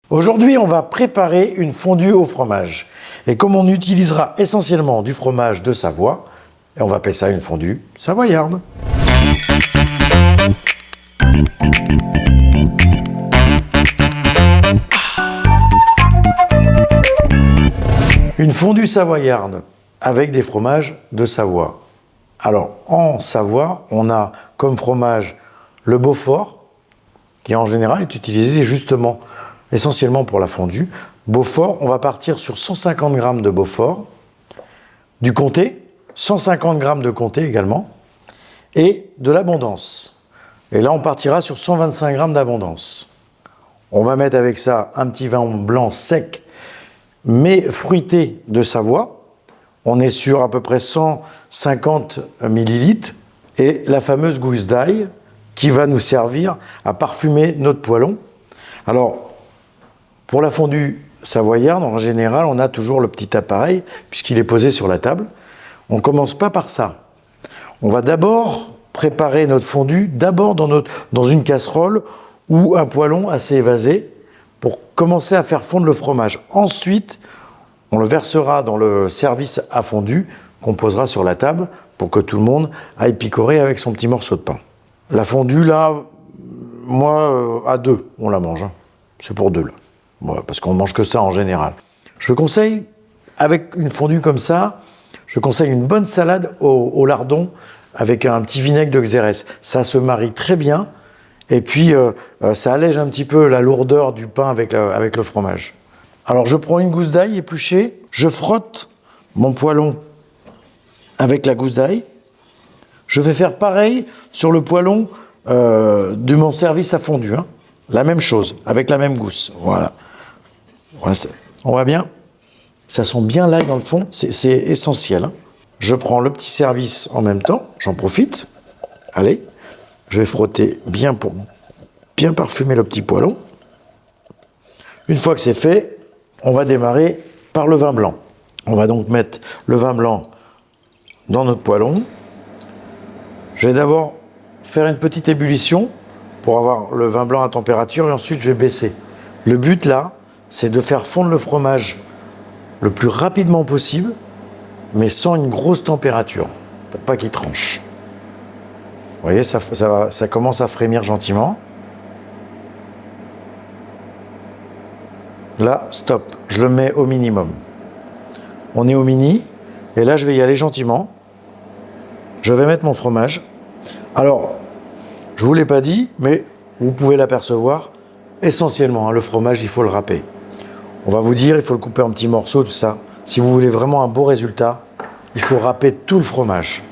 Aujourd'hui, on va préparer une fondue au fromage. Et comme on utilisera essentiellement du fromage de Savoie, on va appeler ça une fondue savoyarde. Une fondue savoyarde avec des fromages de Savoie. Alors, en Savoie, on a comme fromage le Beaufort, qui en général est utilisé justement, essentiellement pour la fondue. Beaufort, on va partir sur 150 g de Beaufort, du Comté, 150 g de Comté également, et de l'Abondance. Et là, on partira sur 125 g d'Abondance. On va mettre avec ça un petit vin blanc sec, mais fruité de Savoie. On est sur à peu près 150 ml et la fameuse gousse d'ail qui va nous servir à parfumer notre poêlon. Alors, pour la fondue savoyarde, en général, on a toujours le petit appareil puisqu'il est posé sur la table. On ne commence pas par ça. On va d'abord préparer notre fondue dans une casserole ou un poêlon assez évasé pour commencer à faire fondre le fromage. Ensuite, on le versera dans le service à fondue qu'on posera sur la table pour que tout le monde aille picorer avec son petit morceau de pain. La fondue, là, moi, à deux, on la mange. Hein. C'est pour deux, là. Ouais, parce qu'on ne mange que ça en général. Je conseille, avec une fondue comme ça, je conseille une bonne salade au lardon avec un petit vinaigre de Xérès. Ça se marie très bien. Et puis, ça allège un petit peu la lourdeur du pain avec le fromage. Alors, je prends une gousse d'ail épluchée, je frotte mon poêlon avec la gousse d'ail. Je vais faire pareil sur le poêlon de mon service à fondue. Hein. La même chose, avec la même gousse. Voilà. On voit bien. Ça sent bien l'ail dans le fond, c'est essentiel. Hein. Je prends le petit service en même temps, j'en profite. Allez. Je vais frotter bien pour bien parfumer le petit poêlon. Une fois que c'est fait, on va démarrer par le vin blanc. On va donc mettre le vin blanc dans notre poêlon. Je vais d'abord faire une petite ébullition pour avoir le vin blanc à température et ensuite je vais baisser. Le but là, c'est de faire fondre le fromage le plus rapidement possible, mais sans une grosse température, pour pas qu'il tranche. Vous voyez, ça commence à frémir gentiment. Là, stop, je le mets au minimum. On est au mini, et là, je vais y aller gentiment. Je vais mettre mon fromage. Alors, je ne vous l'ai pas dit, mais vous pouvez l'apercevoir. Essentiellement, hein, le fromage, il faut le râper. On va vous dire, il faut le couper en petits morceaux, tout ça. Si vous voulez vraiment un beau résultat, il faut râper tout le fromage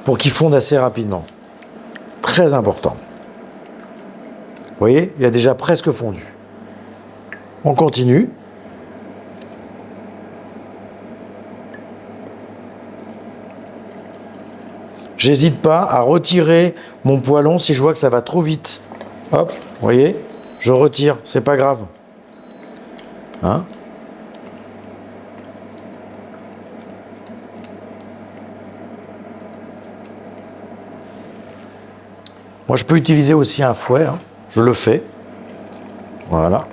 pour qu'il fonde assez rapidement. Très important. Vous voyez, il a déjà presque fondu. On continue. J'hésite pas à retirer mon poêlon si je vois que ça va trop vite. Hop, vous voyez, je retire, c'est pas grave. Hein ? Moi, je peux utiliser aussi un fouet, hein. Je le fais. Voilà.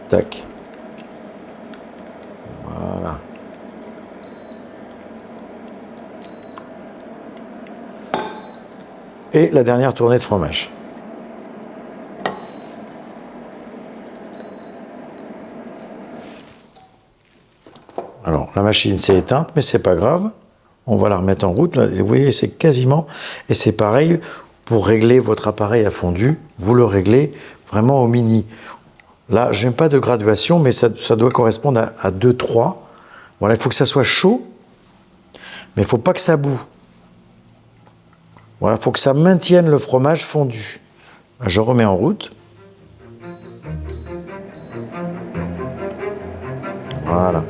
Tac. Voilà. Et la dernière tournée de fromage. Alors, la machine s'est éteinte, mais c'est pas grave. On va la remettre en route. Vous voyez, c'est quasiment... Et c'est pareil, pour régler votre appareil à fondue, vous le réglez vraiment au mini. Là, je n'aime pas de graduation, mais ça doit correspondre à 2-3. Voilà, il faut que ça soit chaud, mais il ne faut pas que ça boue. Voilà, il faut que ça maintienne le fromage fondu. Je remets en route. Voilà.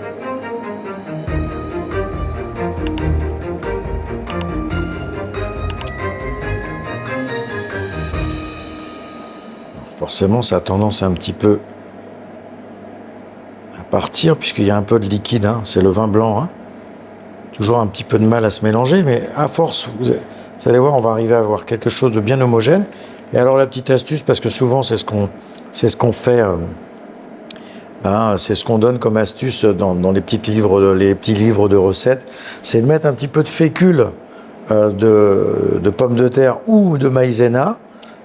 Forcément, ça a tendance un petit peu à partir, puisqu'il y a un peu de liquide, hein. C'est le vin blanc. Hein. Toujours un petit peu de mal à se mélanger, mais à force, vous allez voir, on va arriver à avoir quelque chose de bien homogène. Et alors la petite astuce, parce que souvent c'est ce qu'on c'est ce qu'on fait, c'est ce qu'on donne comme astuce dans les petits livres de recettes, c'est de mettre un petit peu de fécule de pommes de terre ou de maïzena,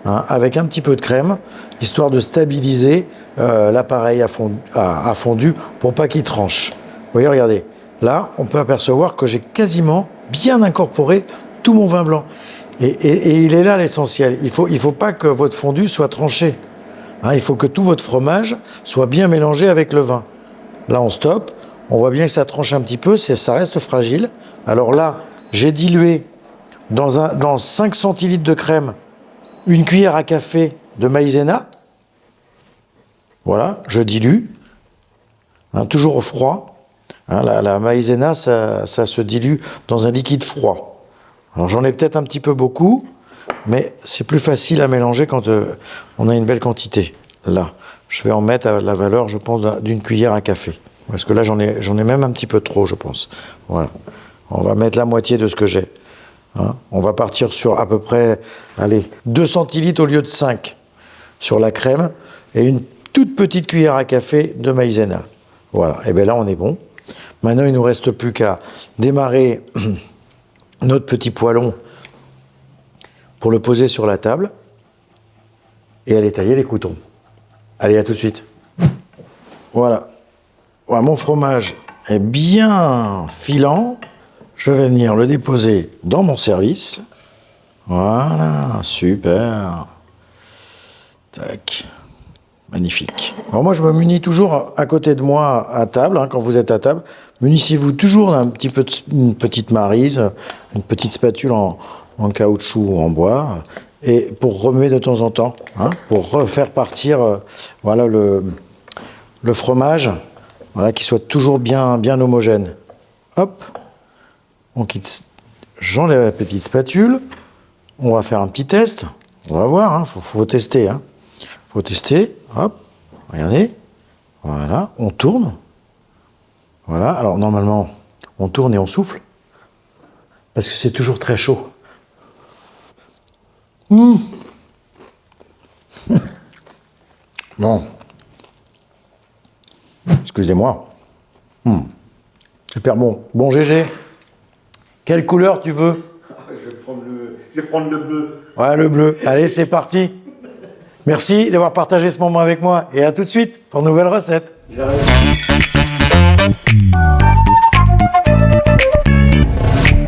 avec un petit peu de crème, histoire de stabiliser l'appareil à fondu pour pas qu'il tranche. Vous voyez, regardez, là, on peut apercevoir que j'ai quasiment bien incorporé tout mon vin blanc. Et il est là l'essentiel. Il faut pas que votre fondu soit tranché. Il faut que tout votre fromage soit bien mélangé avec le vin. Là, on stoppe. On voit bien que ça tranche un petit peu. Ça reste fragile. Alors là, j'ai dilué dans 5 centilitres de crème une cuillère à café de maïzena. Voilà, je dilue. Toujours au froid. La maïzena, ça se dilue dans un liquide froid. Alors j'en ai peut-être un petit peu beaucoup, mais c'est plus facile à mélanger quand on a une belle quantité. Là, je vais en mettre à la valeur, je pense, d'une cuillère à café. Parce que là, j'en ai même un petit peu trop, je pense. Voilà. On va mettre la moitié de ce que j'ai. On va partir sur à peu près, 2 centilitres au lieu de 5 sur la crème et une toute petite cuillère à café de maïzena. Voilà. Et bien là, on est bon. Maintenant, il ne nous reste plus qu'à démarrer notre petit poêlon pour le poser sur la table et aller tailler les croûtons. Allez, à tout de suite. Voilà. Mon fromage est bien filant. Je vais venir le déposer dans mon service. Voilà, super. Tac. Magnifique. Alors moi, je me munis toujours à côté de moi à table, quand vous êtes à table. Munissez-vous toujours d'un petit peu une petite maryse, une petite spatule en caoutchouc ou en bois, et pour remuer de temps en temps, pour refaire partir le fromage, qu'il soit toujours bien homogène. Hop, j'enlève la petite spatule, on va faire un petit test, on va voir, faut tester. Faut tester, hop, regardez, voilà, on tourne. Voilà, alors normalement, on tourne et on souffle, parce que c'est toujours très chaud. Bon. Excusez-moi. Super bon. Bon, GG, quelle couleur tu veux? Je vais prendre le bleu. Ouais, le bleu. Allez, c'est parti. Merci d'avoir partagé ce moment avec moi et à tout de suite pour une nouvelle recette. J'arrête.